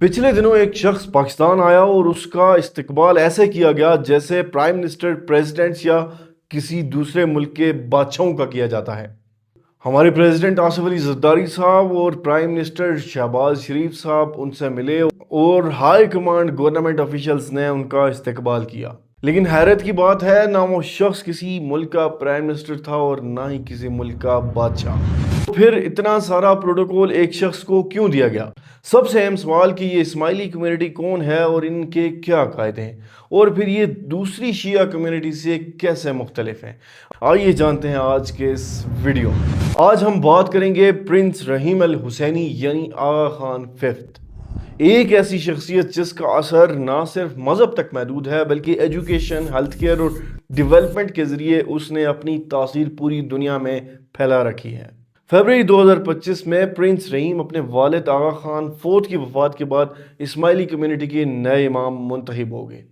पिछले दिनों एक शख्स पाकिस्तान आया और उसका इस्तकबाल ऐसे किया गया जैसे प्राइम मिनिस्टर, प्रेसिडेंट्स या किसी दूसरे मुल्क के बादशाहों का किया जाता है। हमारे प्रेसिडेंट आसिफ अली जरदारी साहब और प्राइम मिनिस्टर शहबाज शरीफ साहब उनसे मिले और हाई कमांड गवर्नमेंट ऑफिशियल्स ने उनका इस्तकबाल किया। लेकिन हैरत की बात है, ना वो शख्स किसी मुल्क का प्राइम मिनिस्टर था और ना ही किसी मुल्क का बादशाह। तो फिर इतना सारा प्रोटोकॉल एक शख्स को क्यों दिया गया? सबसे अहम सवाल कि ये इस्माइली कम्युनिटी कौन है और इनके क्या कायदे हैं, और फिर ये दूसरी शिया कम्युनिटी से कैसे मुख्तलिफ हैं। आइए जानते हैं आज के इस वीडियो में। आज हम बात करेंगे प्रिंस रहीम अल हुसैनी यानी आगा खान फिफ्थ, एक ऐसी शख्सियत जिसका असर ना सिर्फ मज़हब तक महदूद है बल्कि एजुकेशन, हेल्थ केयर और डेवलपमेंट के ज़रिए उसने अपनी तासीर पूरी दुनिया में फैला रखी है। फरवरी 2025 में प्रिंस रहीम अपने वालिद आगा खान फोर्थ की वफात के बाद इस्माइली कम्युनिटी के नए इमाम मुंतखब हो गए।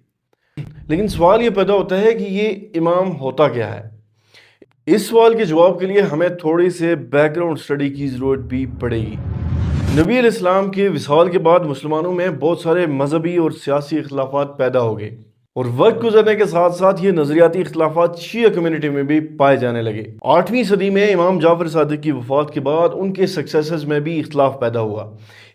लेकिन सवाल ये पैदा होता है कि ये इमाम होता क्या है। इस सवाल के जवाब के लिए हमें थोड़ी से बैकग्राउंड स्टडी की ज़रूरत भी पड़ेगी। नबी अलैहिस्सलाम के विसाल के बाद मुसलमानों में बहुत सारे मजहबी और सियासी इख्तिलाफात पैदा हो गए और वक्त गुजरने के साथ साथ ये नजरियाती इख्तिलाफात शिया कम्युनिटी में भी पाए जाने लगे। 8वीं सदी में इमाम जाफर सादिक की वफात के बाद उनके सक्सेसर्स में भी इख्तिलाफ पैदा हुआ।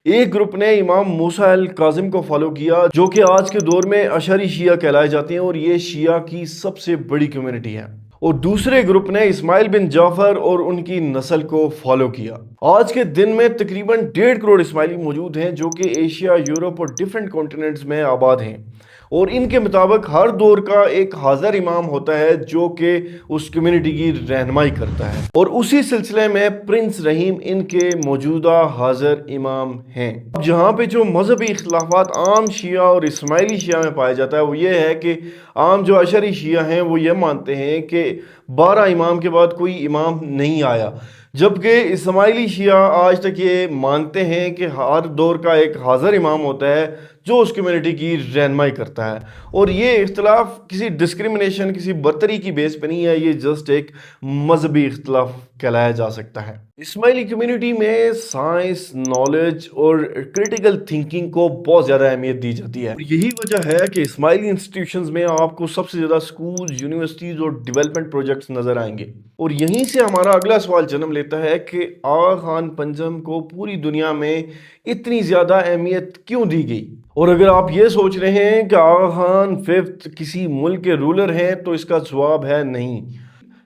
एक ग्रुप ने इमाम मूसा अल काजिम को फॉलो किया जो कि आज के दौर में अशरी शिया कहलाए जाते हैं और ये शिया की सबसे बड़ी कम्युनिटी है, और दूसरे ग्रुप ने इस्माइल बिन जाफर और उनकी नस्ल को फॉलो किया। आज के दिन में तकरीबन 1.5 करोड़ इस्माइली मौजूद हैं जो कि एशिया, यूरोप और डिफरेंट कॉन्टिनेंट्स में आबाद हैं, और इनके मुताबिक हर दौर का एक हाजिर इमाम होता है जो कि उस कम्युनिटी की रहनुमाई करता है, और उसी सिलसिले में प्रिंस रहीम इनके मौजूदा हाजिर इमाम हैं। अब जहाँ पे जो मजहबी इख्तिलाफात आम शिया और इस्माइली शिया में पाया जाता है वो ये है कि आम जो अशरी शिया हैं वो ये मानते हैं कि 12 इमाम के बाद कोई इमाम नहीं आया, जबकि इस्माइली शिया आज तक ये मानते हैं कि हर दौर का एक हाजिर इमाम होता है जो उस कम्युनिटी की रहनुमाई करता है। और ये इख्तिलाफ किसी डिस्क्रिमिनेशन, किसी बर्तरी की बेस पे नहीं है, ये जस्ट एक मजहबी इख्तिलाफ कहलाया जा सकता है। इस्माइली कम्युनिटी में साइंस, नॉलेज और क्रिटिकल थिंकिंग को बहुत ज़्यादा अहमियत दी जाती है। यही वजह है कि इस्माइली इंस्टीट्यूशंस में आपको सबसे ज़्यादा स्कूल, यूनिवर्सिटीज़ और डेवलपमेंट प्रोजेक्ट्स नज़र आएंगे। और यहीं से हमारा अगला सवाल जन्म लेता है कि आगा खान पंजम को पूरी दुनिया में इतनी ज़्यादा अहमियत क्यों दी गई। और अगर आप ये सोच रहे हैं कि आगा खान फिफ्थ किसी मुल्क के रूलर हैं तो इसका जवाब है नहीं।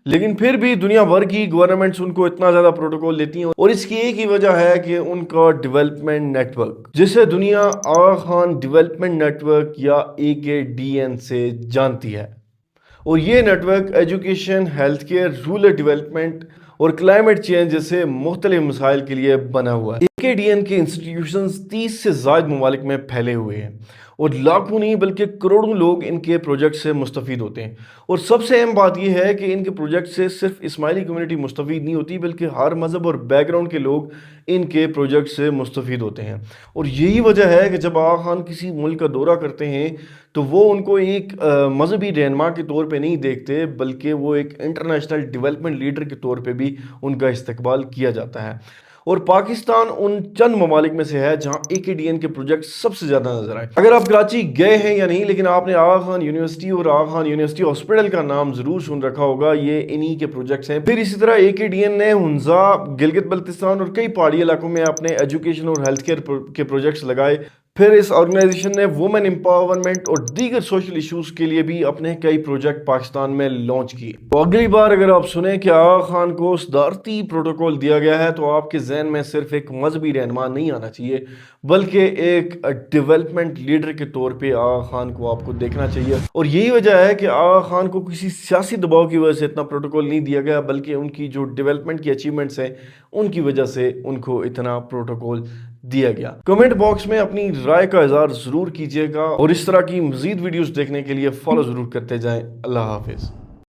लेकिन फिर भी दुनिया भर की गवर्नमेंट्स उनको इतना ज़्यादा प्रोटोकॉल देती हैं, और इसकी एक ही वजह है कि उनका डेवलपमेंट नेटवर्क, जिसे दुनिया आगा खान डेवलपमेंट नेटवर्क या AKDN से जानती है। और ये network education, health care, rural development और क्लाइमेट चेंज जैसे मुख्तलिफ मसाइल के लिए बना हुआ है। AKDN के इंस्टीट्यूशंस 30 से ज़ायद ममालिक में फैले हुए हैं और लाखों नहीं बल्कि करोड़ों लोग इनके प्रोजेक्ट से मुस्तफ़ीद होते हैं। और सबसे अहम बात यह है कि इनके प्रोजेक्ट से सिर्फ इस्माइली कम्युनिटी मुस्तफ़ीद नहीं होती बल्कि हर मज़हब और बैकग्राउंड के लोग इनके प्रोजेक्ट से मुस्तफ़ीद होते हैं। और यही वजह है कि जब आगा खान किसी मुल्क का दौरा करते हैं तो वो उनको एक मजहबी रहनुमा के तौर पे नहीं देखते बल्कि वो एक इंटरनेशनल डेवलपमेंट लीडर के तौर पे भी उनका इस्तकबाल किया जाता है। और पाकिस्तान उन चंद ममालिक में से है जहां AKDN के प्रोजेक्ट सबसे ज़्यादा नजर आए। अगर आप कराची गए हैं या नहीं, लेकिन आपने आगा खान यूनिवर्सिटी और आगा खान यूनिवर्सिटी हॉस्पिटल का नाम ज़रूर सुन रखा होगा, ये इन्हीं के प्रोजेक्ट्स हैं। फिर इसी तरह AKDN ने हुंजा, गिलगित बल्तिस्तान और कई पहाड़ी इलाकों में अपने एजुकेशन और हेल्थ केयर के प्रोजेक्ट्स लगाए। फिर इस ऑर्गेनाइजेशन ने वुमेन एम्पावरमेंट और दीगर सोशल इश्यूज के लिए भी अपने कई प्रोजेक्ट पाकिस्तान में लॉन्च किए। तो अगली बार अगर आप सुने कि आगा खान को सदारती प्रोटोकॉल दिया गया है तो आपके जहन में सिर्फ एक मजहबी रहनुमा नहीं आना चाहिए बल्कि एक डेवलपमेंट लीडर के तौर पे आगा खान को आपको देखना चाहिए। और यही वजह है कि आगा खान को किसी सियासी दबाव की वजह से इतना प्रोटोकॉल नहीं दिया गया बल्कि उनकी जो डेवलपमेंट की अचीवमेंट्स हैं उनकी वजह से उनको इतना प्रोटोकॉल दिया गया। कमेंट बॉक्स में अपनी राय का इज़हार ज़रूर कीजिएगा और इस तरह की मज़ीद वीडियोस देखने के लिए फॉलो ज़रूर करते जाएं। अल्लाह हाफिज़।